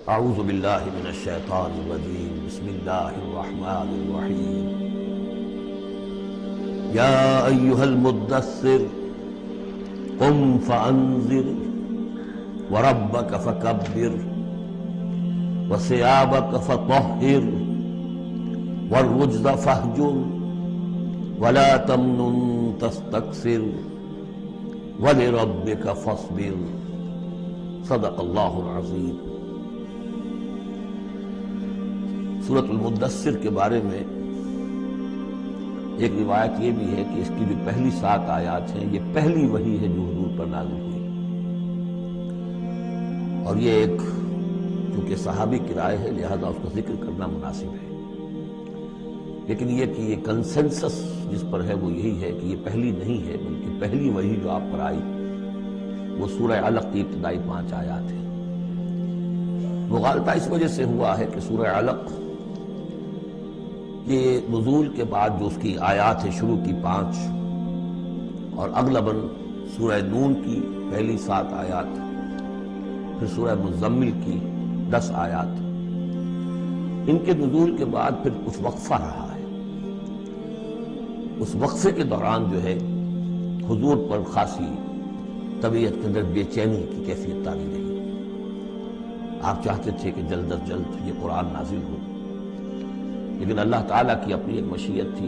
اعوذ باللہ من الشیطان الرجیم بسم اللہ الرحمن الرحیم یا ایہا المدثر قم فانذر وربک فکبر وثیابک فطہر والرجز فاہجر ولا تمنن تستکثر ولربک فاصبر صدق اللہ العظیم۔ سورۃ المدثر کے بارے میں ایک روایت یہ بھی ہے کہ اس کی جو پہلی 7 آیات ہیں یہ پہلی وحی ہے جو حضور پر نازل ہوئی، اور یہ ایک چونکہ صحابی کی رائے ہے لہذا اس کا ذکر کرنا مناسب ہے، لیکن یہ کہ یہ کنسنسس جس پر ہے وہ یہی ہے کہ یہ پہلی نہیں ہے بلکہ پہلی وحی جو آپ پر آئی وہ سورہ علق کی ابتدائی 5 آیات ہیں۔ مغالطہ اس وجہ سے ہوا ہے کہ سورہ علق یہ نزول کے بعد جو اس کی آیات ہے شروع کی 5 اور اغلباً سورہ نون کی پہلی 7 آیات، پھر سورہ مزمل کی 10 آیات، ان کے نزول کے بعد پھر کچھ وقفہ رہا ہے۔ اس وقفے کے دوران جو ہے حضور پر خاصی طبیعت کے اندر بے چینی کی کیفیت طاری رہی۔ آپ چاہتے تھے کہ جلد از جلد یہ قرآن نازل ہو، لیکن اللہ تعالیٰ کی اپنی ایک مشیت تھی،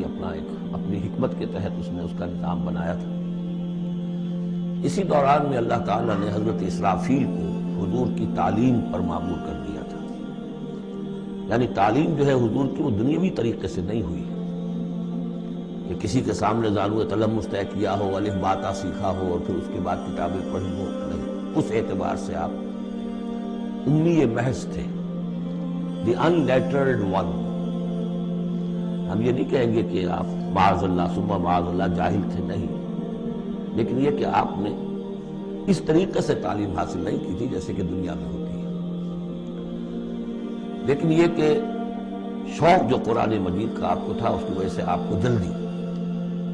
اپنی حکمت کے تحت اس نے اس کا نظام بنایا تھا۔ اسی دوران میں اللہ تعالیٰ نے حضرت اسرافیل کو حضور کی تعلیم پر معمور کر دیا تھا، یعنی تعلیم جو ہے حضور کی وہ دنیاوی طریقے سے نہیں ہوئی کہ کسی کے سامنے زانو تلمس طے کیا ہو، الف باتا سیکھا ہو اور پھر اس کے بعد کتابیں پڑھی ہو، نہیں، اس اعتبار سے آپ امی محض تھے، دی ان لیٹرڈ ون۔ ہم یہ نہیں کہیں گے کہ آپ معاذ اللہ ثم معاذ اللہ جاہل تھے، نہیں، لیکن یہ کہ آپ نے اس طریقے سے تعلیم حاصل نہیں کی تھی جیسے کہ دنیا میں ہوتی ہے، لیکن یہ کہ شوق جو قرآن مجید کا آپ کو تھا اس کی وجہ سے آپ کو جلدی،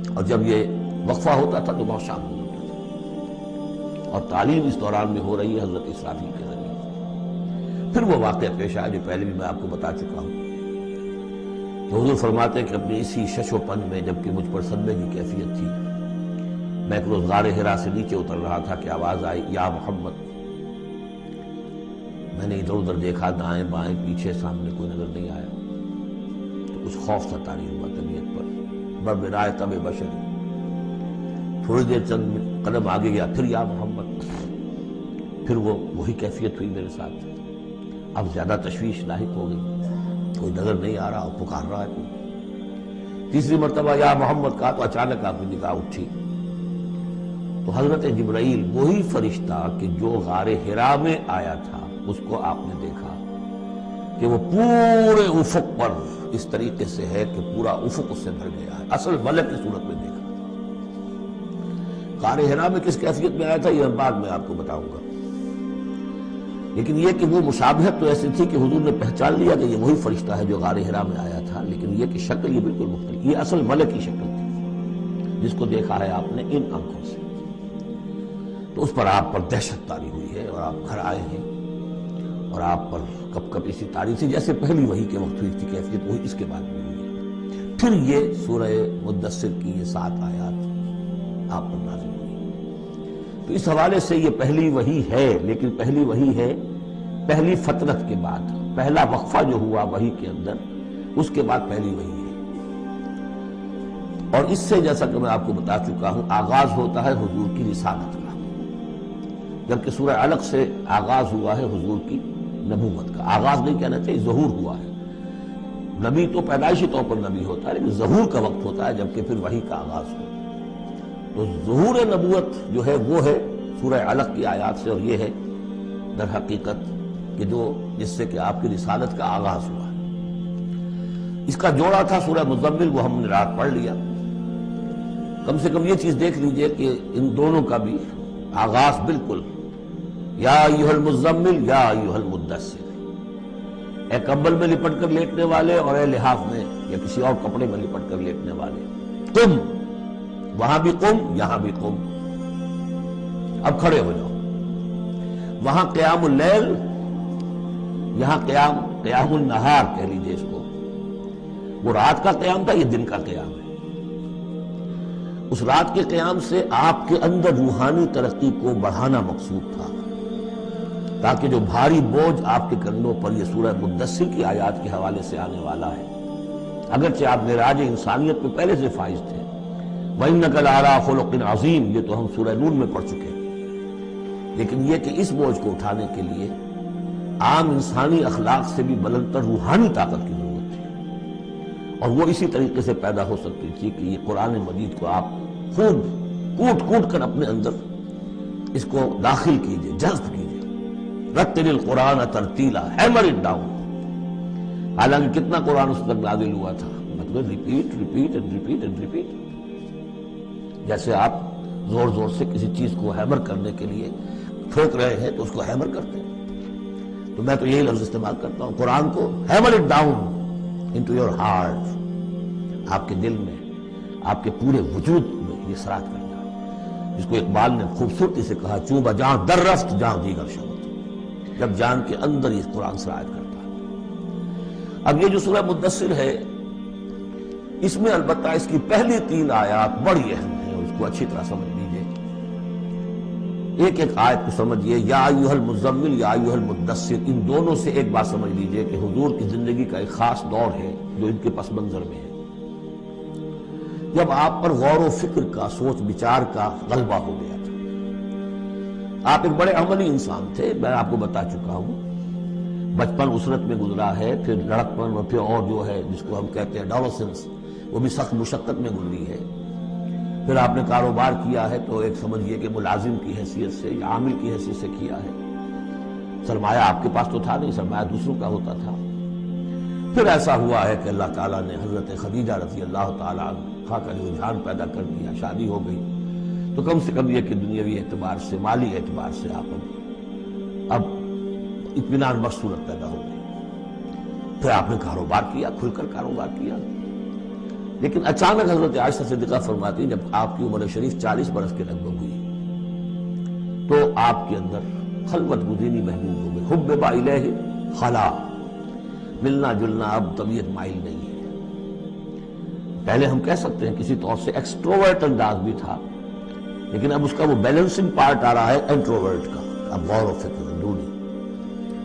اور جب یہ وقفہ ہوتا تھا تو بہت شام ہو جاتا تھا، اور تعلیم اس دوران میں ہو رہی ہے حضرت اسرافیل کے ذریعے۔ پھر وہ واقعہ پیش آیا جو پہلے بھی میں آپ کو بتا چکا ہوں، تو حضور فرماتے ہیں کہ اپنی اسی شش و پن میں جبکہ مجھ پر صدمے کی کیفیت تھی، میں ایک روز غار حرا سے نیچے اتر رہا تھا کہ آواز آئی یا محمد۔ میں نے ادھر ادھر دیکھا، دائیں بائیں پیچھے سامنے کوئی نظر نہیں آیا، تو کچھ خوف سا طاری ہوا طبیعت پر، برائے طب بشر۔ تھوڑی دیر چند قدم آگے گیا، پھر یا محمد، پھر وہی کیفیت ہوئی میرے ساتھ۔ اب زیادہ تشویش لاحق ہو گئی، کوئی نظر نہیں آ رہا اور پکار رہا ہے کوئی۔ تیسری مرتبہ یا محمد کہا تو اچانک آپ کی نگاہ اٹھی تو حضرت جبرائیل، وہی فرشتہ کہ جو غار حرا میں آیا تھا، اس کو آپ نے دیکھا کہ وہ پورے افق پر اس طریقے سے ہے کہ پورا افق اس سے بھر گیا ہے، اصل ملک کی صورت میں دیکھا۔ غار حرا میں کس کیفیت میں آیا تھا یہ بعد میں آپ کو بتاؤں گا، لیکن یہ کہ وہ مشابہت تو ایسی تھی کہ حضور نے پہچان لیا کہ یہ وہی فرشتہ ہے جو غار حرا میں آیا تھا، لیکن یہ کہ شکل یہ بالکل مختلف، یہ اصل ملک کی شکل تھی جس کو دیکھا ہے آپ نے ان آنکھوں سے۔ تو اس پر آپ پر دہشت طاری ہوئی ہے اور آپ گھر آئے ہیں، اور آپ پر کب کب اسی طاری تھی جیسے پہلی وحی کے وقت ہوئی تھی کیفیت، وہی اس کے بعد بھی ہوئی ہے۔ پھر یہ سورہ مدثر کی یہ 7 آیات آپ پر نازل ہوئی، تو اس حوالے سے یہ پہلی وحی ہے، لیکن پہلی وحی ہے پہلی فترت کے بعد، پہلا وقفہ جو ہوا وحی کے اندر اس کے بعد پہلی وحی ہے۔ اور اس سے جیسا کہ میں آپ کو بتا چکا ہوں آغاز ہوتا ہے حضور کی رسالت کا، جبکہ سورہ علق سے آغاز ہوا ہے حضور کی نبوت کا۔ آغاز نہیں کہنا چاہیے، ظہور ہوا ہے۔ نبی تو پیدائشی طور پر نبی ہوتا ہے، لیکن ظہور کا وقت ہوتا ہے جبکہ پھر وحی کا آغاز ہو۔ تو ظہور نبوت جو ہے وہ ہے سورہ علق کی آیات سے، اور یہ ہے در حقیقت کہ جس سے کہ آپ کی رسالت کا آغاز ہوا ہے۔ اس کا جوڑا تھا سورہ مزمل، وہ ہم نے رات پڑھ لیا۔ کم سے کم یہ چیز دیکھ لیجئے کہ ان دونوں کا بھی آغاز بالکل یا ایھا المزمل یا ایھا المدثر، اے کمبل میں لپٹ کر لیٹنے والے اور اے لحاف میں یا کسی اور کپڑے میں لپٹ کر لیٹنے والے، تم وہاں بھی قم، یہاں بھی قم، اب کھڑے ہو جاؤ۔ وہاں قیام اللیل، یہاں قیام النہار کہہ لیجئے اس کو، وہ رات کا قیام تھا، یہ دن کا قیام ہے۔ اس رات کے قیام سے آپ کے اندر روحانی ترقی کو بڑھانا مقصود تھا، تاکہ جو بھاری بوجھ آپ کے کندھوں پر یہ سورہ مدثر کی آیات کے حوالے سے آنے والا ہے، اگرچہ آپ معراج انسانیت میں پہلے سے فائز تھے، وَإِنَّكَ لَعَلَىٰ خُلُقٍ عَظِيمٍ، یہ تو ہم سورہ نور میں پڑھ چکے ہیں، لیکن یہ کہ اس بوجھ کو اٹھانے کے لیے عام انسانی اخلاق سے بھی بلندتر روحانی طاقت کی ضرورت تھی، اور وہ اسی طریقے سے پیدا ہو سکتی تھی کہ یہ قرآن مجید کو آپ خوب کوٹ کر اپنے اندر اس کو داخل کیجئے، جذب کیجئے۔ رتل القرآن ترتیلا، ہیمر اٹ ڈاؤن۔ حالانکہ کتنا قرآن اس تک نازل ہوا تھا، مطلب repeat repeat and repeat and repeat, جیسے آپ زور زور سے کسی چیز کو ہیمر کرنے کے لیے ٹھوک رہے ہیں تو اس کو ہیمر کرتے ہیں۔ تو میں تو یہی لفظ استعمال کرتا ہوں، قرآن کو hammer it down into your heart, آپ کے دل میں، آپ کے پورے وجود میں یہ سراج کرنا، جس کو اقبال نے خوبصورتی سے کہا، چوبہ جہاں در رفت جہاں دیگر شبت، جب جان کے اندر یہ قرآن سراج کرتا ہے۔ اب یہ جو سورہ مدثر ہے، اس میں البتہ اس کی پہلی 3 آیات بڑی اہم ہیں، اس کو اچھی طرح سمجھ لیجئے، ایک ایک آیت کو سمجھیے، یا ایھا المزمل یا ایھا المدثر، ان دونوں سے ایک بات سمجھ لیجئے کہ حضور کی زندگی کا ایک خاص دور ہے جو ان کے پس منظر میں ہے، جب آپ پر غور و فکر کا، سوچ بچار کا غلبہ ہو گیا تھا۔ آپ ایک بڑے عملی انسان تھے، میں آپ کو بتا چکا ہوں، بچپن اسرت میں گزرا ہے، پھر لڑکپن اور پھر اور جو ہے جس کو ہم کہتے ہیں ایڈولسنس، وہ بھی سخت مشقت میں گزری ہے۔ پھر آپ نے کاروبار کیا ہے تو ایک سمجھیے کہ ملازم کی حیثیت سے یا عامل کی حیثیت سے کیا ہے، سرمایہ آپ کے پاس تو تھا نہیں، سرمایہ دوسروں کا ہوتا تھا۔ پھر ایسا ہوا ہے کہ اللہ تعالیٰ نے حضرت خدیجہ رضی اللہ تعالیٰ عنہا کا رجحان پیدا کر دیا، شادی ہو گئی، تو کم سے کم یہ کہ دنیاوی اعتبار سے، مالی اعتبار سے آپ اب اطمینان بخش صورت پیدا ہو گئی۔ پھر آپ نے کاروبار کیا، کھل کر کاروبار کیا، لیکن اچانک حضرت عائشہ صدیقہ فرماتی جب آپ کی عمر شریف 40 برس کے لگ بھگ ہوئی تو آپ کے اندر خلوت گزینی محبوب ہو گئی، حبب الیہ خلا، ملنا جلنا اب طبیعت مائل نہیں ہے۔ پہلے ہم کہہ سکتے ہیں کسی طور سے ایکسٹروورٹ انداز بھی تھا، لیکن اب اس کا وہ بیلنسنگ پارٹ آ رہا ہے انٹروورٹ کا۔ اب غور و فکر ڈھونڈی،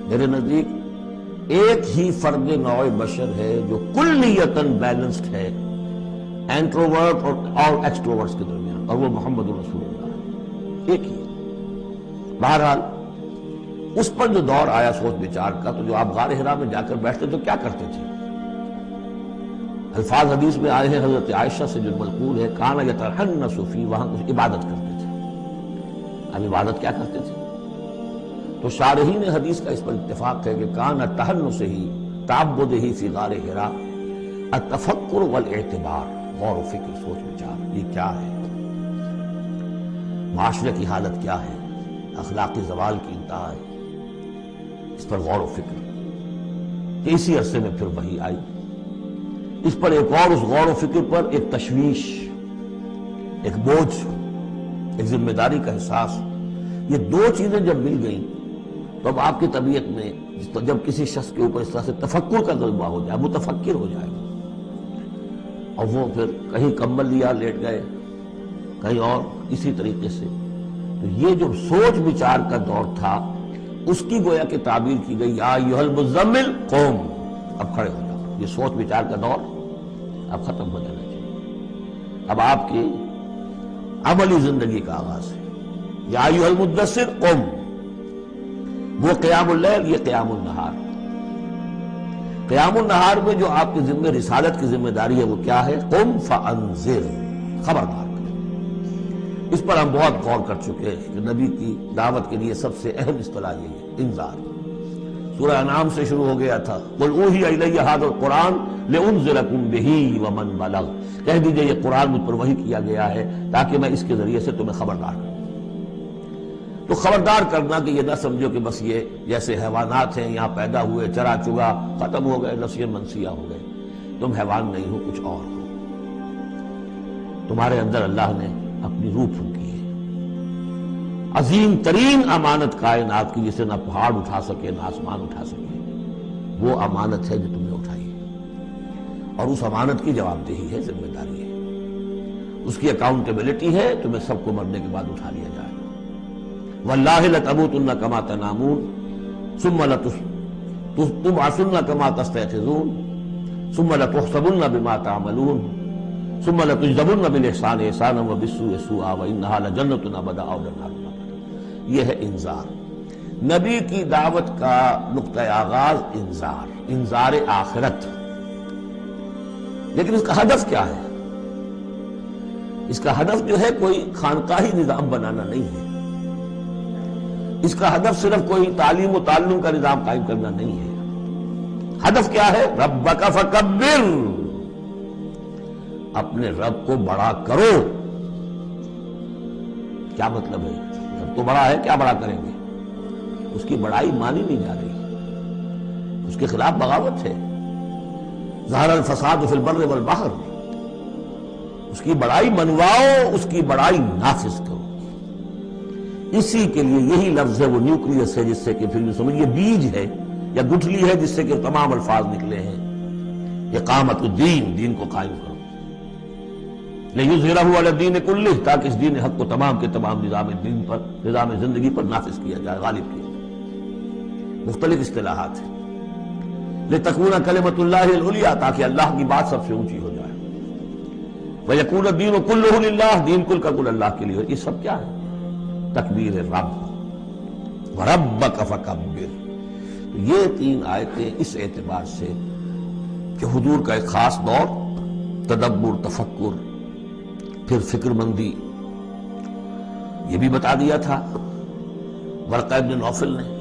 میرے نزدیک ایک ہی فرد نوع بشر ہے جو کلیتاً بیلنسڈ ہے انٹروورٹ اور ایکسٹروورٹس کے درمیان، اور وہ محمد رسول اللہ ہے، ایک ہی۔ بہرحال اس پر جو دور آیا سوچ بچار کا، تو جو آپ غار حرا میں جا کر بیٹھتے تو کیا کرتے تھے؟ الفاظ حدیث میں آئے ہیں حضرت عائشہ سے جو منقول ہے، کان یتحنس فی، وہاں کچھ عبادت کرتے تھے۔ اب عبادت کیا کرتے تھے؟ تو شارحین حدیث کا اس پر اتفاق ہے کہ کان تحنسہ تعبدہ فی غار حرا التفکر والاعتبار، غور و فکر، سوچ بچار، یہ کیا ہے، معاشرے کی حالت کیا ہے، اخلاقی زوال کی انتہا ہے، اس پر غور و فکر۔ کہ اسی عرصے میں پھر وحی آئی، اس پر ایک اور، اس غور و فکر پر ایک تشویش، ایک بوجھ، ایک ذمہ داری کا احساس، یہ دو چیزیں جب مل گئیں تو اب آپ کی طبیعت میں جب کسی شخص کے اوپر اس طرح سے تفکر کا غلبہ ہو جائے، متفکر ہو جائے، اور وہ پھر کہیں کمبل لیا لیٹ گئے، کہیں اور اسی طریقے سے، تو یہ جو سوچ بچار کا دور تھا اس کی گویا کہ تعبیر کی گئی، یا ایھا المزمل قوم، اب کھڑے ہو جاؤ، یہ سوچ بچار کا دور اب ختم ہو جانا چاہیے، اب آپ کی عملی زندگی کا آغاز ہے۔ یا ایھا المدثر قم، وہ قیام اللیل، یہ قیام النہار۔ قیام النہار میں جو آپ کے ذمہ رسالت کی ذمہ داری ہے وہ کیا ہے؟ قم فانذر، خبردار کر۔ اس پر ہم بہت غور کر چکے ہیں کہ نبی کی دعوت کے لیے سب سے اہم اصطلاح یہ ہے، انذار۔ سورہ انعام سے شروع ہو گیا تھا، قل اوحی الی ھذا القرآن لانذرکم بہ ومن بلغ، کہہ دیجئے یہ قرآن مجھ پر وحی کیا گیا ہے تاکہ میں اس کے ذریعے سے تمہیں خبردار کروں۔ تو خبردار کرنا کہ یہ نہ سمجھو کہ بس یہ جیسے حیوانات ہیں، یہاں پیدا ہوئے، چرا چگا، ختم ہو گئے، نسیاں منسیاں ہو گئے، تم حیوان نہیں ہو، کچھ اور ہو، تمہارے اندر اللہ نے اپنی روح پھونکی ہے، عظیم ترین امانت کائنات کی، جسے نہ پہاڑ اٹھا سکے نہ آسمان اٹھا سکے، وہ امانت ہے جو تم نے اٹھائی ہے، اور اس امانت کی جواب دہی ہے، ذمہ داری ہے، اس کی اکاؤنٹیبلٹی ہے، تمہیں سب کو مرنے کے بعد اٹھا لیا جائے گا۔ واللہ لتموتن کما تنامون ثم تبعثن کما تستيقظون ثم لتحسبن بما تعملون ثم لتجزون بالاحسان احسانا وبالسوء سوءا وانها لجنة ابدا او نار ابدا۔ یہ ہے انذار، نبی کی دعوت کا نقطۂ آغاز انذار آخرت۔ لیکن اس کا ہدف کیا ہے؟ اس کا ہدف جو ہے کوئی خانقاہی نظام بنانا نہیں ہے، اس کا ہدف صرف کوئی تعلیم و تعلم کا نظام قائم کرنا نہیں ہے۔ ہدف کیا ہے؟ ربک فکبر، اپنے رب کو بڑا کرو۔ کیا مطلب ہے؟ رب تو بڑا ہے، کیا بڑا کریں گے؟ اس کی بڑائی مانی نہیں جا رہی، اس کے خلاف بغاوت ہے۔ ظہر الفساد فی البر والبحر، اس کی بڑائی منواؤ، اس کی بڑائی نافذ کرو۔ اسی کے لیے یہی لفظ ہے، وہ نیوکلیس ہے جس سے کہ پھر سمجھیے بیج ہے یا گٹھلی ہے جس سے کہ تمام الفاظ نکلے ہیں۔ اقامت الدین، دین کو قائم کرو، لِیُظْہِرَہُ عَلَى الدِّینِ کُلِّہ، تاکہ اس دین حق کو تمام کے تمام نظام دین پر، نظام زندگی پر نافذ کیا جائے، غالب کیا جائے۔ مختلف اصطلاحات ہیں۔ لِتَکُونَ کلمۃ اللہ العلیٰ، تاکہ اللہ کی بات سب سے اونچی ہو جائے۔ وَیَکُونَ الدِّینُ کُلُّہُ لِلَّہ، دین کل کا کل اللہ کے لیے۔ یہ سب کیا ہے؟ تکبیر رب، وَرَبَّکَ فَکَبِّر۔ تو یہ تین آیتیں اس اعتبار سے کہ حضور کا ایک خاص دور، تدبر، تفکر، پھر فکر مندی، یہ بھی بتا دیا تھا ورقہ ابن نوفل نے۔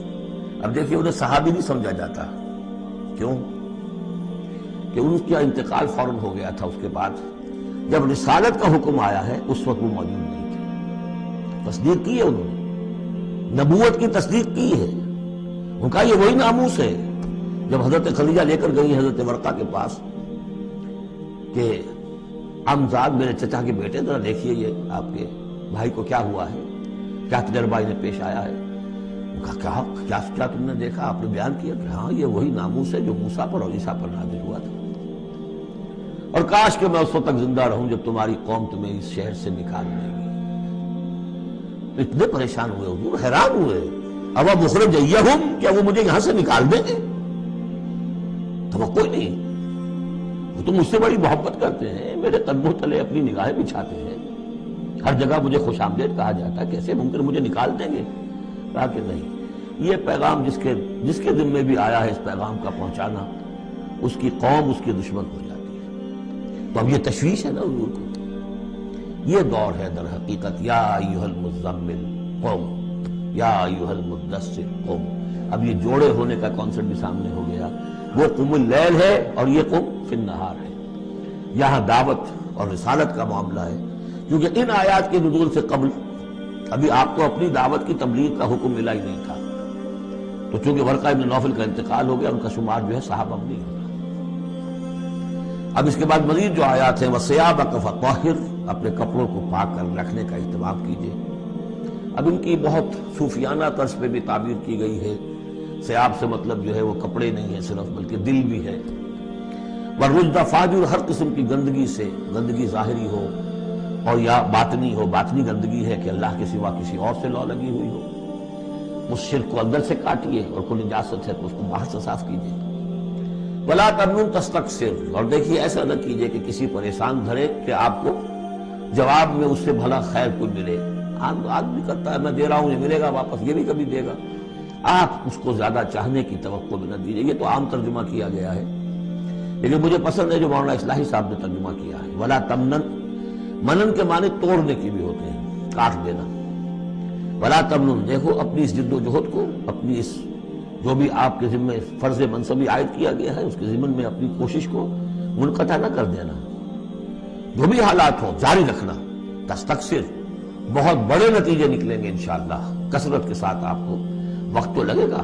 اب دیکھیے انہیں صحابی نہیں سمجھا جاتا، کیوں؟ کہ ان کا انتقال فوراً ہو گیا تھا۔ اس کے بعد جب رسالت کا حکم آیا ہے اس وقت وہ موجود نہیں تھے۔ تصدیق کی ہے انہوں نے، نبوت کی تصدیق کی ہے، ان کا یہ وہی ناموس ہے۔ جب حضرت خدیجہ لے کر گئی حضرت ورقہ کے پاس کہ عمزاد میرے چچا کے بیٹے، ذرا دیکھیے یہ آپ کے بھائی کو کیا ہوا ہے، کیا تجربہ انہیں پیش آیا ہے۔ کیا تم نے دیکھا؟ آپ نے بیان کیا کہ ہاں یہ وہی ناموس ہے جو موسیٰ پر اور عیسیٰ پر نازل ہوا تھا، اور کاش کہ میں اس وقت تک زندہ رہوں جب تمہاری قوم تمہیں اس شہر سے نکال دے گی۔ اتنے پریشان ہوئے حضور، حیران ہوئے، اب مخرجیہم، کیا وہ مجھے یہاں سے نکال دیں گے؟ توقع نہیں، وہ تو مجھ سے بڑی محبت کرتے ہیں، میرے قدموں تلے اپنی نگاہیں بچھاتے ہیں، ہر جگہ مجھے خوش آمدید کہا جاتا ہے، کیسے ممکن مجھے نکال دیں گے؟ کہا کہ نہیں، یہ پیغام جس کے ذمے بھی آیا ہے اس پیغام کا پہنچانا، اس کی قوم اس کی دشمن ہو جاتی ہے۔ تو اب یہ تشویش ہے نا حضور کو۔ یہ دور ہے در حقیقت، یا ایھا المزمل قم، یا ایھا المدثر قم۔ اب یہ جوڑے ہونے کا کانسیپٹ بھی سامنے ہو گیا، وہ قم اللیل ہے اور یہ قم فی النہار ہے۔ یہاں دعوت اور رسالت کا معاملہ ہے، کیونکہ ان آیات کے نزول سے قبل ابھی آپ کو اپنی دعوت کی تبلیغ کا حکم ملا ہی نہیں تھا، تو چونکہ ورقہ ابن نوفل کا انتقال ہو گیا، ان کا شمار جو ہے صحابہ میں نہیں ہوتا۔ اب اس کے بعد مزید جو آیات ہیں، وَثِيَابَكَ فَطَهِّرْ، اپنے کپڑوں کو پاک کر رکھنے کا اہتمام کیجیے۔ اب ان کی بہت صوفیانہ طرز پہ بھی تعبیر کی گئی ہے۔ ثیاب سے مطلب جو ہے وہ کپڑے نہیں ہیں صرف، بلکہ دل بھی ہے۔ وَالرُّجْزَ فَاجُر، ہر قسم کی گندگی سے، گندگی ظاہری ہو اور یا باطنی ہو، باطنی گندگی ہے کہ اللہ کے سوا کسی اور سے لو لگی ہوئی ہو، اس شرک کو اندر سے کاٹیے، اور کوئی نجاست ہے تو اس کو باہر سے صاف کیجیے۔ وَلَا تَمْنُن تَسْتَكْثِرْ، اور دیکھیے ایسا نہ کیجیے کہ کسی پر احسان دھرے کہ آپ کو جواب میں اس سے بھلا خیر کوئی ملے۔ آدمی کرتا ہے میں دے رہا ہوں، یہ ملے گا واپس، یہ بھی کبھی دے گا۔ آپ اس کو زیادہ چاہنے کی توقع بھی نہ دیجیے۔ یہ تو عام ترجمہ کیا گیا ہے، لیکن مجھے پسند ہے جو مولانا اصلاحی صاحب نے ترجمہ کیا ہے۔ وَلَا تَمْنَن، منن کے معنی توڑنے کی بھی ہوتے ہیں، کاٹ دینا۔ وَلَا تَمْنُن، دیکھو اپنی اس جد و جہد کو، اپنی اس جو بھی آپ کے ذمہ فرض منصبی عائد کیا گیا ہے اس کے ضمن میں اپنی کوشش کو منقطع نہ کر دینا، جو بھی حالات ہوں جاری رکھنا۔ تستکثر، بہت بڑے نتیجے نکلیں گے انشاءاللہ، کثرت کے ساتھ آپ کو وقت تو لگے گا،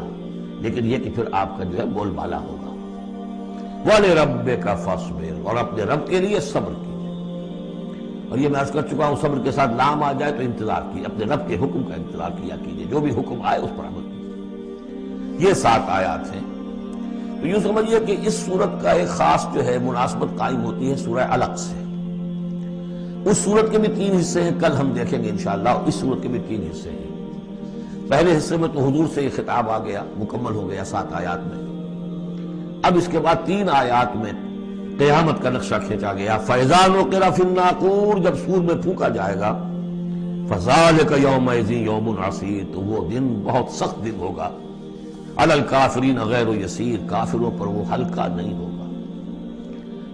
لیکن یہ کہ پھر آپ کا جو ہے بول بالا ہوگا۔ وَلِرَبِّكَ فَاصْبِرْ، اور اپنے رب کے لیے صبر کیجیے۔ اور یہ میں عرض کر چکا ہوں، صبر کے ساتھ لام آ جائے تو انتظار کیجیے، اپنے رب کے حکم کا انتظار کیا کیجیے، جو بھی حکم آئے اس پر عمل کیجیے۔ یہ 7 آیات ہیں تو یوں سمجھیے کہ اس سورت کا ایک خاص جو ہے مناسبت قائم ہوتی ہے سورہ علق سے. اس سورت کے بھی 3 حصے ہیں، کل ہم دیکھیں گے انشاءاللہ. اس سورت کے بھی 3 حصے ہیں. پہلے حصے میں تو حضور سے یہ خطاب آ گیا، مکمل ہو گیا 7 آیات میں. اب اس کے بعد 3 آیات میں قیامت کا نقشہ کھینچا گیا. فَإِذَا نُقِرَ فِي النَّاقُورِ، جب سور میں پھونکا جائے گا. فَذَلِكَ يَوْمَئِذٍ يَوْمٌ عَسِيرٌ، تو وہ دن بہت سخت دن ہوگا. عَلَى الْكَافِرِينَ غَيْرُ يَسِيرٌ، کافروں پر وہ ہلکا نہیں ہوگا.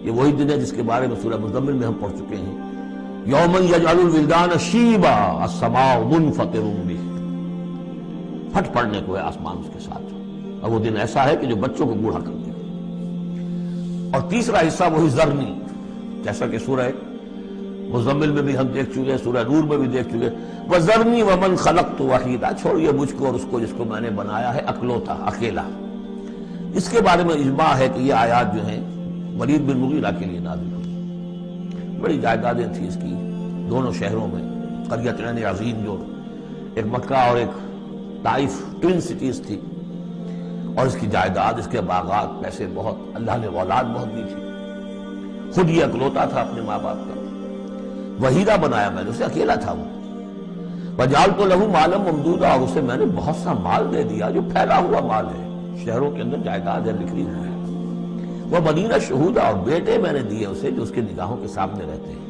یہ وہی دن ہے جس کے بارے میں سورہ مزمل میں ہم پڑھ چکے ہیں. یوم یجعل الولدان شیبا السماء منفطر بہ، پھٹ پڑنے کو ہے آسمان اس کے ساتھ. اور وہ دن ایسا ہے کہ جو بچوں کو بوڑھا کر دے. اور تیسرا حصہ وہی ذرنی، جیسا کہ سورہ مزمل میں بھی ہم دیکھ چکے، سورہ نور میں بھی دیکھ چکے. وَذَرْنِي وَمَنْ خَلَقْتُ وَحِيدًا، چھوڑیے مجھ کو اور اس کو جس کو میں نے بنایا ہے اکلوتا، اکیلا. اس کے بارے میں اجماع ہے کہ یہ آیات جو ہیں ولید بن مغیرہ کے لیے نازل ہوئی. بڑی جائیدادیں تھیں اس کی دونوں شہروں میں، قریتین عظیم، جو ایک مکہ اور ایک طائف ٹوین سٹیز تھی. اور اس کی جائیداد، اس کے باغات، پیسے بہت، اللہ نے اولاد بہت دی تھی. خود یہ اکلوتا تھا اپنے ماں باپ کا. وحیدہ بنایا میں نے، اسے اکیلا تھا وہ. وجعلت لہ مالا ممدودا، اور اسے میں نے بہت سا مال دے دیا جو پھیلا ہوا مال ہے، شہروں کے اندر جائیداد ہے بکھری ہوئی ہے. وہ بنین شہودا، اور بیٹے میں نے دیے اسے جو اس کے نگاہوں کے سامنے رہتے ہیں.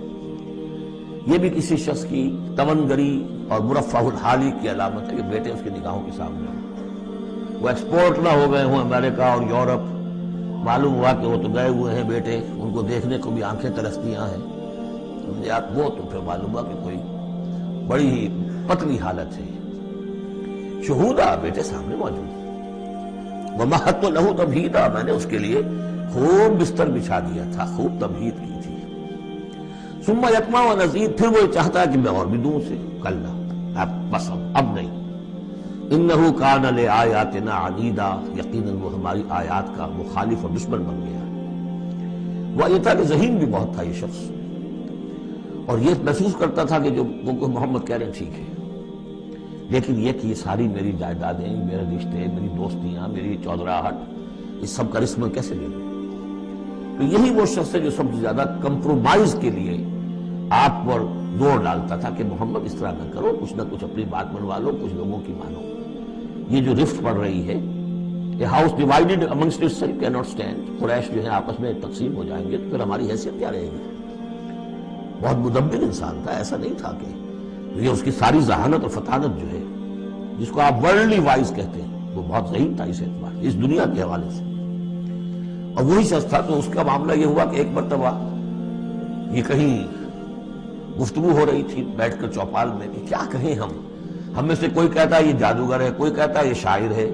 یہ بھی کسی شخص کی تونگری اور مرفہ الحالی کی علامت ہے کہ بیٹے اس کے نگاہوں کے سامنے ہوں. وہ ایکسپورٹ نہ ہو گئے ہوں امریکہ اور یورپ. معلوم ہوا کہ وہ تو گئے ہوئے ہیں بیٹے، ان کو دیکھنے کو بھی آنکھیں ترستیاں ہیں. وہ تو پھر معلوم ہوا کہ کوئی بڑی ہی پتلی حالت ہے. شہودا، بیٹے سامنے موجود. وَمَهَّدتُّ لَهُ تَمْهِيدًا، میں نے اس کے لیے خوب بستر بچھا دیا تھا، خوب تمہید کی تھی. ثُمَّ يَطْمَعُ أَنْ أَزِيدَ، پھر وہ چاہتا ہے کہ میں اور بھی دوں اسے. کلا، اب نہیں. إِنَّهُ كَانَ لِآيَاتِنَا عَنِيدًا، یقیناً وہ ہماری آیات کا مخالف اور دشمن بن گیا. وہ تھا کہ ذہین بھی بہت تھا یہ شخص، اور یہ محسوس کرتا تھا کہ جو محمد کہہ رہے ہیں ٹھیک ہے، لیکن یہ کہ یہ ساری میری جائیدادیں، میرے رشتے، میری دوستیاں، میری چودراہٹ، اس سب کا رسم کیسے لے لوں. تو یہی وہ شخص ہے جو سب سے زیادہ کمپرومائز کے لیے آپ پر زور ڈالتا تھا کہ محمد اس طرح نہ کرو، کچھ نہ کچھ اپنی بات منوا لو، کچھ لوگوں کی مانو. یہ جو رفت پڑ رہی ہے، یہ house divided amongst itself can not stand, قریش جو ہے آپس میں تقسیم ہو جائیں گے تو پھر ہماری حیثیت کیا رہے گی. بہت مدبر انسان تھا، ایسا نہیں تھا کہ یہ اس کی ساری ذہانت اور فطانت جو ہے جس کو آپ ورلڈلی وائز کہتے ہیں، وہ بہت ذہین تھا اس اعتبار اس دنیا کے حوالے سے. اور وہی شخص تھا تو اس کا معاملہ یہ ہوا کہ ایک مرتبہ یہ کہیں گفتگو ہو رہی تھی بیٹھ کر چوپال میں کہ کیا کہیں ہم میں سے کوئی کہتا ہے یہ جادوگر ہے، کوئی کہتا ہے یہ شاعر ہے.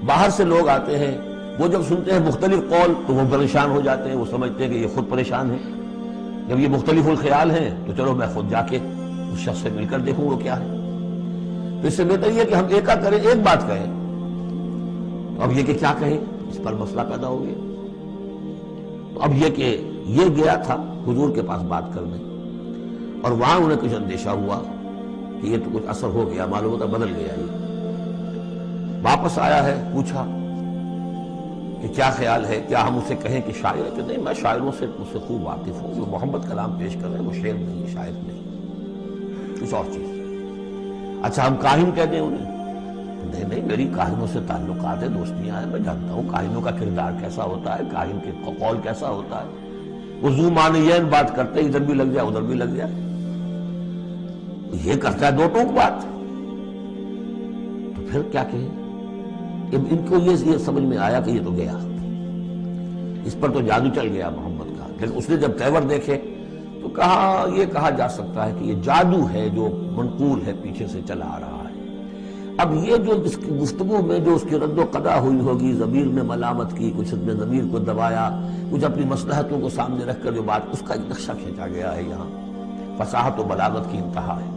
باہر سے لوگ آتے ہیں، وہ جب سنتے ہیں مختلف قول تو وہ پریشان ہو جاتے ہیں، وہ سمجھتے ہیں کہ یہ خود پریشان ہے. جب یہ مختلف الخیال ہیں تو چلو میں خود جا کے اس شخص سے مل کر دیکھوں وہ کیا ہے. تو اس سے بہتر یہ کہ ہم ایک کریں، ایک بات کہیں. تو اب یہ کہ کیا کہیں، اس پر مسئلہ پیدا ہو گیا. تو اب یہ کہ یہ گیا تھا حضور کے پاس بات کرنے، اور وہاں انہیں کچھ اندیشہ ہوا کہ یہ تو کچھ اثر ہو گیا، معلوم ہوتا بدل گیا. یہ واپس آیا ہے، پوچھا کہ کیا خیال ہے، کیا ہم اسے کہیں کہ شاعر ہے؟ کہ نہیں، میں شاعروں سے مجھ سے خوب واقف ہوں، جو محمد کلام پیش کر رہے ہیں وہ شعر نہیں، شاعر نہیں، کچھ اور چیز. اچھا ہم کاہن کہہ دیں انہیں؟ نہیں، میری کاہنوں سے تعلقات ہیں، دوستیاں ہیں، میں جانتا ہوں کاہنوں کا کردار کیسا ہوتا ہے، کاہن کے قول کیسا ہوتا ہے. وہ زو معنیین بات کرتے، ادھر بھی لگ جائے ادھر بھی لگ جائے. یہ کرتا ہے دو ٹوک بات، تو پھر کیا کہیں. ان کو یہ سمجھ میں آیا کہ یہ تو گیا، اس پر تو جادو چل گیا محمد کا. لیکن اس نے جب تیور دیکھے تو کہا یہ کہا جا سکتا ہے کہ یہ جادو ہے جو منقول ہے، پیچھے سے چلا آ رہا ہے. اب یہ جو اس کی گفتگو میں جو اس کی رد و قدا ہوئی ہوگی، ضمیر میں ملامت کی، کچھ نے ضمیر کو دبایا، کچھ اپنی مصلحتوں کو سامنے رکھ کر جو بات، اس کا ایک نقشہ کھینچا گیا ہے. یہاں فصاحت و بلاغت کی انتہا ہے.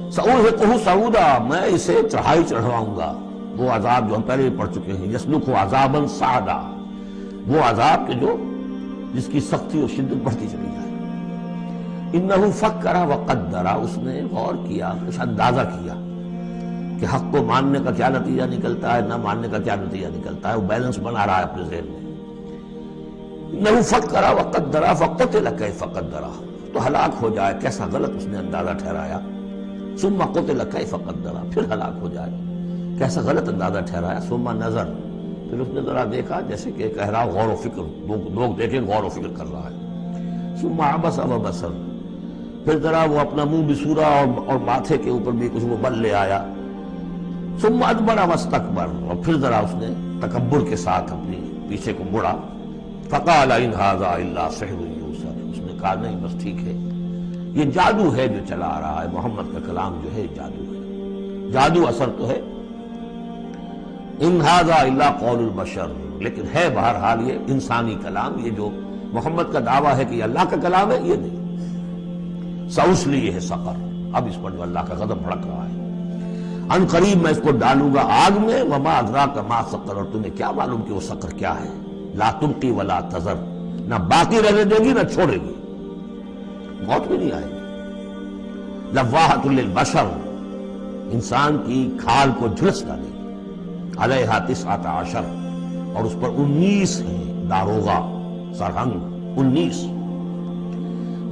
سأرهقه صعودا، میں اسے چڑھائی چڑھواؤں گا، وہ عذاب جو ہم پہلے پڑھ چکے ہیں. یسلکہ عذابا صعدا، وہ عذاب کے جو جس کی سختی اور شدت بڑھتی چلی جائے. انہ فکر وقدر، اس نے غور کیا، کچھ اندازہ کیا. کہ حق کو ماننے کا کیا نتیجہ نکلتا ہے، نہ ماننے کا کیا نتیجہ نکلتا ہے، وہ بیلنس بنا رہا ہے اپنے ذہن میں. انہ فکر وقدر فقتل کیف قدر، تو ہلاک ہو جائے کیسا غلط اس نے اندازہ ٹھہرایا. ثم قتل کیف قدر، پھر ہلاک ہو جائے کیسا غلط اندازہ ٹھہرایا. ثم نظر، پھر اس نے ذرا دیکھا، جیسے کہ کہہ رہا غور و فکر، لوگ دیکھیں غور و فکر کر رہا ہے. ثم عبس وبصر، پھر ذرا وہ اپنا منہ بسورا اور ماتھے کے اوپر بھی کچھ وہ بل لے آیا. ثم ادبر واستکبر، اور پھر ذرا اس نے تکبر کے ساتھ اپنی پیچھے کو مڑا. فقال ان ھذا الا سحر یؤثر، اس نے کہا نہیں بس ٹھیک ہے، یہ جادو ہے جو چلا آ رہا ہے، محمد کا کلام جو ہے جادو ہے، جادو اثر تو ہے. ان ھذا الا قول البشر، لیکن ہے بہرحال یہ انسانی کلام، یہ جو محمد کا دعویٰ ہے کہ یہ اللہ کا کلام ہے یہ نہیں. سأصلیہ ہے سقر، اب اس پر جو اللہ کا غضب بھڑک رہا ہے، ان قریب میں اس کو ڈالوں گا آگ میں. وما ادراک ما سقر، اور تمہیں کیا معلوم کہ وہ سقر کیا ہے. لا تبقی ولا تذر، نہ باقی رہنے دے گی نہ چھوڑے گی، موت بھی نہیں آئے گی. لواحۃ للبشر، انسان کی کھال کو جھلس ڈالے گی. علیہا 19، اور اس پر 19 ہیں داروغہ سرہنگ 19.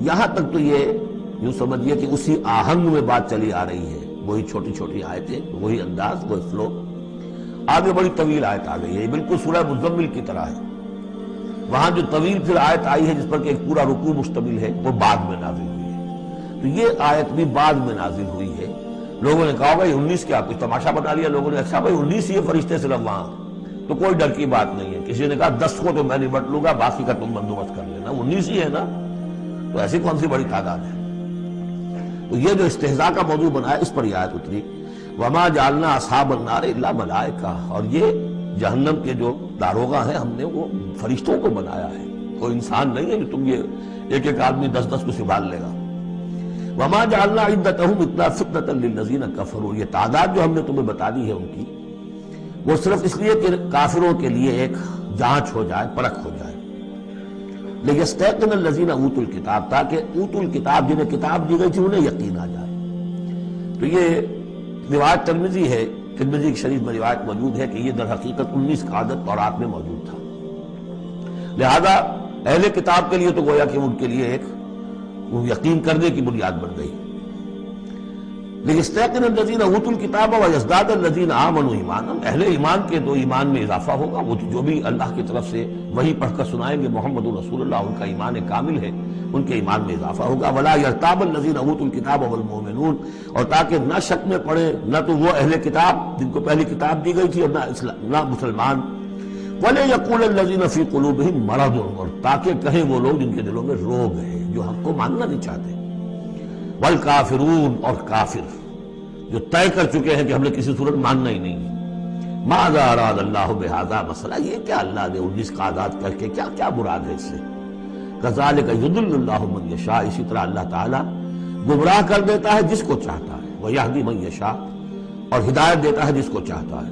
یہاں تک تو یہ یوں سمجھیے کہ اسی آہنگ میں بات چلی آ رہی ہے، وہی چھوٹی چھوٹی آیتیں، وہی انداز، وہی فلو. آگے بڑی طویل آیت آ گئی ہے، یہ بالکل سورہ مزمل کی طرح ہے. وہاں جو طویل پھر آیت آئی ہے جس پر کہ ایک پورا رکوع مشتمل ہے، وہ بعد میں نازل ہوئی ہے. تو یہ آیت بھی بعد میں نازل ہوئی ہے. لوگوں نے کہا ہوگا یہ 19 کیا کچھ تماشا بنا لیا لوگوں نے، اچھا بھائی 19 ہی فرشتے صرف وہاں، تو کوئی ڈر کی بات نہیں ہے. کسی نے کہا 10 کو تو میں نمٹ لوں گا، باقی کا تم بندوبست کر لینا، 19 ہی ہے نا، تو ایسی کون سی بڑی تعداد ہے. تو یہ جو استہزاء کا موضوع بنا ہے، اس پر یہ آیت اتری. وما جعلنا اصحاب النار الا ملائکہ، اور یہ جہنم کے جو داروغہ ہیں ہم نے وہ فرشتوں کو بنایا ہے، کوئی انسان نہیں ہے کہ تم یہ ایک ایک آدمی 10 کو سنبھال لے گا. وما جعلنا عدتهم الا فتنة للذین کفروا، یہ تعداد جو ہم نے تمہیں بتا دی ہے ان کی، وہ صرف اس لیے کہ کافروں کے لیے ایک جانچ ہو جائے، پرکھ ہو جائے. لیستيقن الذین اوتوا الکتاب، تاکہ اوتوا الکتاب جنہیں کتاب دی گئی تھی انہیں یقین آ جائے. تو یہ روایت ترمذی ہے، ترمذی کی شریف میں روایت موجود ہے کہ یہ در حقیقت 19 کا عدد تورات میں موجود تھا. لہذا اہل کتاب کے لیے تو گویا کہ ان کے لیے ایک یقین کرنے کی بنیاد بن گئی. لیستيقن الذین اوتوا الکتاب ویزداد الذین آمنوا ایمانا، اہل ایمان کے تو ایمان میں اضافہ ہوگا، وہ جو بھی اللہ کی طرف سے وہی پڑھ کر سنائیں گے محمد رسول اللہ، ان کا ایمان کامل ہے، ان کے ایمان میں اضافہ ہوگا. ولا یرتاب الذین اوتوا الکتاب والمؤمنون، اور تاکہ نہ شک میں پڑے نہ تو وہ اہل کتاب جن کو پہلی کتاب دی گئی تھی اور نہ مسلمان. ولا یقول الذین فی قلوبہم مرض، اور تاکہ کہیں وہ لوگ جن کے دلوں میں روگ ہے، جو حق کو ماننا نہیں چاہتے. والکافرون، اور کافر جو طے کر چکے ہیں کہ ہم نے کسی صورت ماننا ہی نہیں ہے. ماذا اراد اللہ بہذا، مسئلہ یہ کیا اللہ نے 19 کا آزاد کر کے کیا مراد ہے اس سے. کذالک یضل اللہ من یشاء، اسی طرح اللہ تعالیٰ گمراہ کر دیتا ہے جس کو چاہتا ہے. ویہدی من یشاء، اور ہدایت دیتا ہے جس کو چاہتا ہے.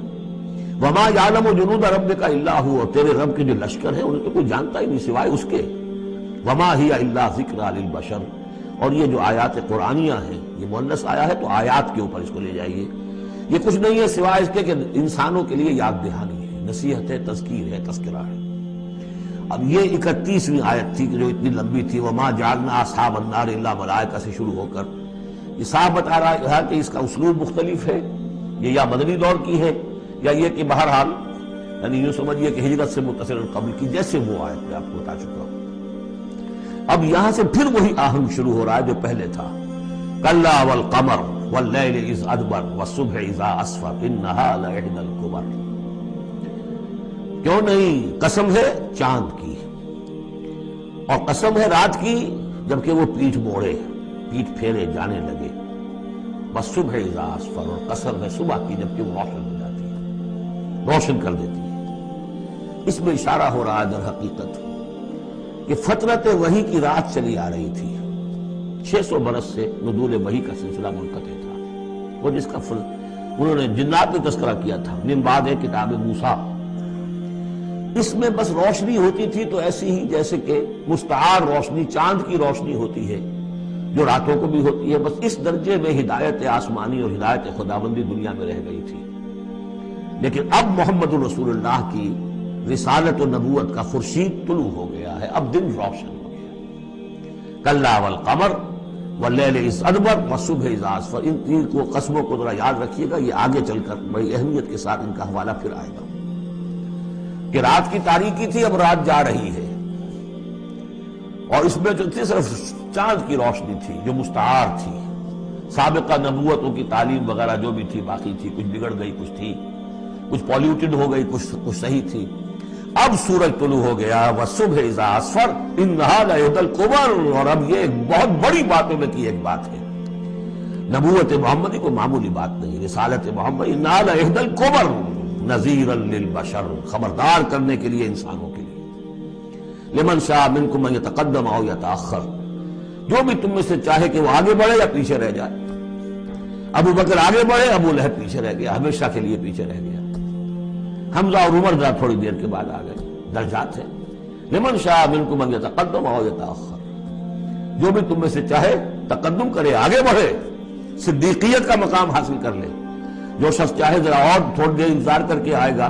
وما یعلم جنود ربک الا ھو، اور تیرے رب کے جو لشکر ہیں انہیں تو کوئی جانتا ہی نہیں سوائے اس کے. وما ہی الا ذکریٰ للبشر، اور یہ جو آیات قرآنیہ ہیں، یہ مؤنث آیا ہے تو آیات کے اوپر اس کو لے جائیے، یہ کچھ نہیں ہے سوائے اس کے کہ انسانوں کے لیے یاد دہانی ہے، نصیحت ہے، تذکیر ہے، تذکرہ ہے. اب یہ 31ویں آیت تھی کہ جو اتنی لمبی تھی، وما جعلنا اصحاب النار الا ملائکہ سے شروع ہو کر یہ صاحب بتا رہا ہے کہ اس کا اسلوب مختلف ہے، یہ یا مدنی دور کی ہے یا یہ کہ بہرحال یعنی یوں سمجھیے کہ ہجرت سے متصل قبل کی، جیسے وہ آیت میں آپ کو بتا چکا ہوں. اب یہاں سے پھر وہی آہنگ شروع ہو رہا ہے جو پہلے تھا. کلا والقمر واللیل اذ ادبر والصبح اذا اسفر انہا لإحدی الکبر، کیوں نہیں، قسم ہے چاند کی، اور قسم ہے رات کی جبکہ وہ پیٹھ موڑے، پیٹھ پھیرے جانے لگے. والصبح اذا اسفر، اور قسم ہے صبح کی جبکہ وہ روشن ہو جاتی ہے، روشن کر دیتی ہے. اس میں اشارہ ہو رہا ہے در حقیقت کہ فترت وحی کی رات چلی آ رہی تھی. 600 برس سے نزول وحی کا سلسلہ منقطع تھا، وہ جس کا انہوں نے جنات میں تذکرہ کیا تھا من بعد کتاب موسیٰ. اس میں بس روشنی ہوتی تھی تو ایسی ہی جیسے کہ مستعار روشنی چاند کی روشنی ہوتی ہے، جو راتوں کو بھی ہوتی ہے. بس اس درجے میں ہدایت آسمانی اور ہدایت خداوندی دنیا میں رہ گئی تھی. لیکن اب محمد رسول اللہ کی رسالت و نبوت کا خورشید طلوع ہو گیا ہے، اب دن روشن ہو گیا. کلا والقمر واللیل اذ ادبر والصبح اذا اسفر، ان تین کو قسموں کو ذرا یاد رکھیے گا، یہ آگے چل کر بڑی اہمیت کے ساتھ ان کا حوالہ پھر آئے گا کہ رات کی تاریکی تھی، اب رات جا رہی ہے، اور اس میں جو تھی صرف چاند کی روشنی تھی جو مستعار تھی. سابقہ نبوتوں کی تعلیم وغیرہ جو بھی تھی باقی تھی، کچھ بگڑ گئی، کچھ تھی، کچھ پولیوٹڈ ہو گئی، کچھ صحیح تھی. اب سورج طلوع ہو گیا، والصبح اذا اسفر انہا لإحدی الکبر، اور اب یہ ایک بہت بڑی باتوں میں کی ایک بات ہے. نبوت محمدی کو معمولی بات نہیں، رسالت محمدی انہا لإحدی الکبر نذیرا للبشر، خبردار کرنے کے لیے انسانوں کے لیے. لمن شاء منکم ان یتقدم او یتأخر، جو بھی تم میں سے چاہے کہ وہ آگے بڑھے یا پیچھے رہ جائے. ابو بکر آگے بڑھے، ابو لہب پیچھے رہ گیا، ہمیشہ کے لیے پیچھے رہ گیا. حمزہ اور عمر ذرا تھوڑی دیر کے بعد آ گئے، درجات ہیں. لمن شاء منکم ان یتقدم او یتأخر، جو بھی تم میں سے چاہے تقدم کرے، آگے بڑھے، صدیقیت کا مقام حاصل کر لے. جو شخص چاہے ذرا اور تھوڑی دیر انتظار کر کے آئے گا،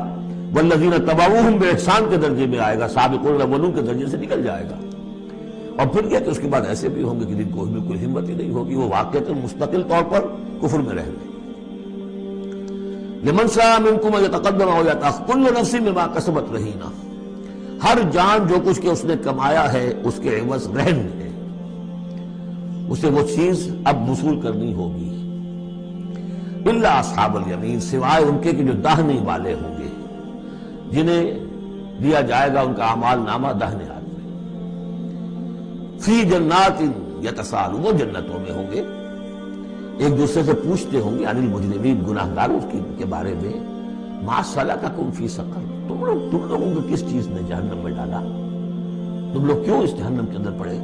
والذین تبعوہم بإحسان کے درجے میں آئے گا، سابقون الاولون کے درجے سے نکل جائے گا. اور پھر کیا کہ اس کے بعد ایسے بھی ہوں گے کہ جن کو بالکل ہمت ہی نہیں ہوگی، وہ واقعتاً مستقل طور پر کفر میں رہ گئے. لمن شاء منکم ان یتقدم او یتأخر کل نفس بما کسبت رہینہ، ہر جان جو کچھ کہ اس نے کمایا ہے اس کے عوض رہن ہے، اسے وہ چیز اب وصول کرنی ہوگی. الا اصحاب الیمین، سوائے ان کے کہ جو داہنے والے ہوں گے، جنہیں دیا جائے گا ان کا اعمال نامہ داہنے ہاتھ میں. فی جنات یتساءلون، وہ جنتوں میں ہوں گے، ایک دوسرے سے پوچھتے ہوں گے عن المجرمین، گناہگاروں کے بارے میں. ما سلککم فی سقر، تم لوگوں کو کس چیز نے جہنم میں ڈالا، تم لوگ کیوں اس جہنم کے اندر پڑے.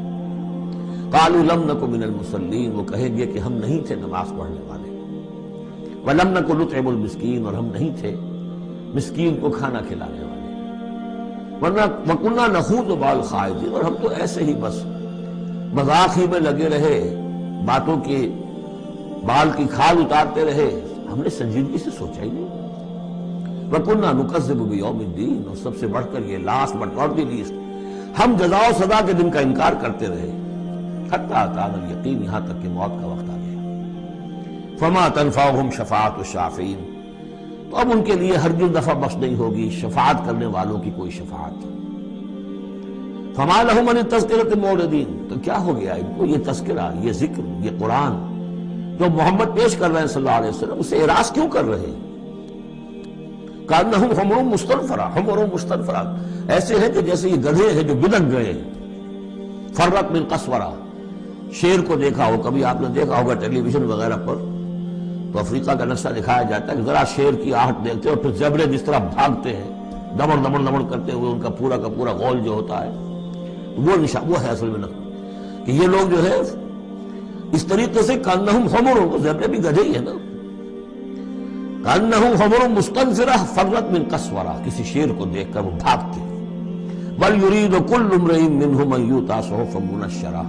قالوا لم نک من المصلین، وہ کہیں گے کہ ہم نہیں تھے نماز پڑھنے والے. ولم نک نطعم المسکین، اور ہم نہیں تھے مسکین کو کھانا کھلانے والے. ورنہ وکنا نخوض مع الخائضین، اور ہم تو ایسے ہی بس مذاق ہی میں لگے رہے، باتوں کی بال کی کھال اتارتے رہے، ہم نے سنجیدگی سے سوچا ہی نہیں. وَكُنَّا نُكَذِّبُ بِيَوْمِ الدِّينِ، اور سب سے بڑھ کر یہ last but not the least, ہم جزا و سزا کے دن کا انکار کرتے رہے. حتیٰ أَتَانَا الْيَقِينُ، یہاں تک کہ موت کا وقت آ گیا. فَمَا تَنْفَعُهُمْ شَفَاعَةُ الشَّافِعِينَ، تو اب ان کے لیے ہرگز دفع بخش نہیں ہوگی شفاعت کرنے والوں کی کوئی شفاعت. فَمَا لَهُمْ عَنِ التَّذْكِرَةِ مُعْرِضِينَ، تو کیا ہو گیا ان کو یہ تذکرہ، یہ ذکر، یہ قرآن جو محمد پیش کر رہے ہیں صلی اللہ علیہ وسلم، اسے اعراض کیوں کر رہے ہیں. کأنہم حمر مستنفرہ، حمر مستنفرہ، ایسے ہیں کہ جیسے یہ گدھے ہیں جو بدک گئے ہیں. فرت من قسورہ، شیر کو دیکھا ہو، کبھی آپ نے دیکھا ہوگا ٹیلی ویژن وغیرہ پر، تو افریقہ کا نقشہ دکھایا جاتا ہے کہ ذرا شیر کی آہٹ دیکھتے ہیں، اور پھر زیبرے جس طرح بھاگتے ہیں دمڑ دمڑ دمڑ کرتے ہوئے، ان کا پورا غول جو ہوتا ہے، وہ ہے اصل میں نقل کہ یہ لوگ جو ہے اس طریقے سے کانہم حمر، زیبرے بھی گدھے ہی ہے نا، کانہم حمر مستنفرہ فرت من قسورہ، کسی شیر کو دیکھ کر وہ بھاگتے. بل یرید کل امرئ منہم ان یؤتی صحفا منشرہ،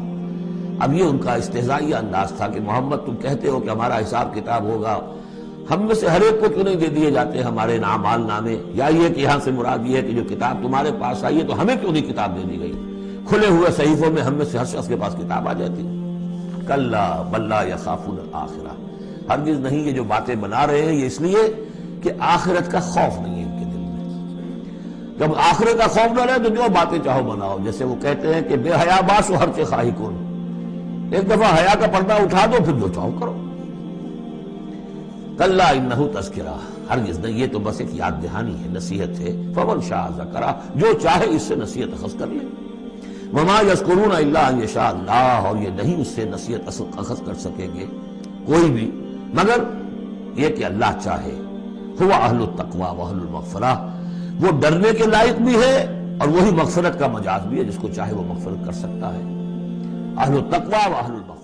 اب یہ ان کا استہزائیہ انداز تھا کہ محمد تم کہتے ہو کہ ہمارا حساب کتاب ہوگا، ہم میں سے ہر ایک کو کیوں نہیں دے دیے جاتے ہمارے اعمال نامے، یا یہ کہ یہاں سے مراد یہ ہے کہ جو کتاب تمہارے پاس آئی ہے تو ہمیں کیوں نہیں کتاب دے دی گئی، کھلے ہوئے صحیفوں میں ہم میں سے ہر شخص کے پاس کتاب آ جاتی. کلا بل لا یخافون الآخرہ، ہرگز نہیں، یہ جو باتیں بنا رہے ہیں یہ اس لیے کہ آخرت کا خوف نہیں ہے ان کے دل میں. جب آخرت کا خوف نہ رہے تو جو باتیں چاہو بناؤ، جیسے وہ کہتے ہیں کہ بے حیا باس و ہر چے خواہی کن، ایک دفعہ حیا کا پردہ اٹھا دو پھر جو چاہو کرو. کلا انہ تذکرہ، ہرگز نہیں، یہ تو بس ایک یاد دہانی ہے، نصیحت ہے. فمن شاء ذکرہ، جو چاہے اس سے نصیحت اخذ کر لے. وما یذکرون الا ان یشاء اللہ، اور یہ نہیں اس سے نصیحت اخذ کر سکیں گے کوئی بھی مگر یہ کہ اللہ چاہے. هو اہل التقوی واہل المغفرہ، وہ ڈرنے کے لائق بھی ہے اور وہی مغفرت کا مجاز بھی ہے، جس کو چاہے وہ مغفرت کر سکتا ہے. اہل التقوی واہل المغفرہ.